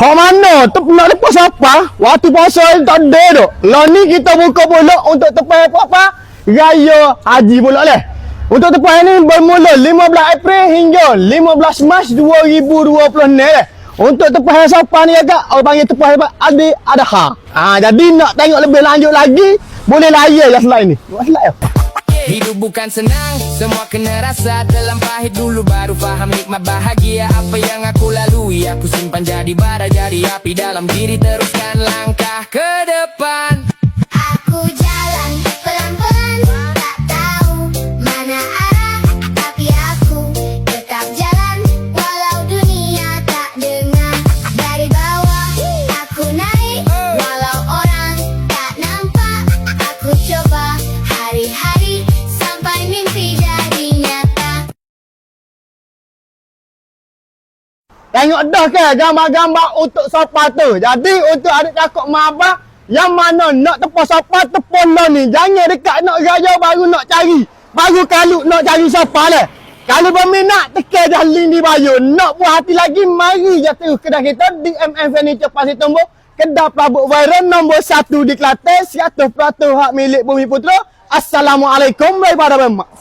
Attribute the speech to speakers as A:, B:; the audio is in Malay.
A: Hak mana? Nak lepas apa? Waktu puasa tak ada tu. Lah ni kita buka pula untuk tepat apa? Raya Haji pula leh. Untuk tepat ni bermula 15 April hingga 15 Mac 2020 ni leh. Untuk tepat yang siapa ni agak orang panggil tepat Adi Adha. Jadi nak tengok lebih lanjut lagi boleh layar je slide ni. Buat slide ya.
B: Hidup bukan senang, semua kena rasa. Dalam pahit dulu baru faham nikmat bahagia. Apa yang aku lalui, aku simpan jadi bara, jadi api dalam diri. Teruskan langkah ke depan.
C: Aku jalan pelan-pelan, tak tahu mana arah, tapi aku tetap jalan walau dunia tak dengar. Dari bawah aku naik, walau orang tak nampak. Aku coba hari-hari sampai mimpi jadi nyata.
A: Tengok dah ke gambar-gambar untuk sofa tu. Jadi untuk adik cakap mabah yang mana nak tepuk sofa tepuk lah ni. Jangan dekat nak raya baru nak cari. Baru kalau nak cari sofa lah. Kalau berminat tekan dah link di bio. Nak puas hati lagi mari je terus kedai kita di MM Furniture Pasir Tombo. Kedai pelabuk viral nombor 1 di Kelantan. 100% hak milik Bumi Putra. Assalamualaikum warahmatullahi wabarakatuh.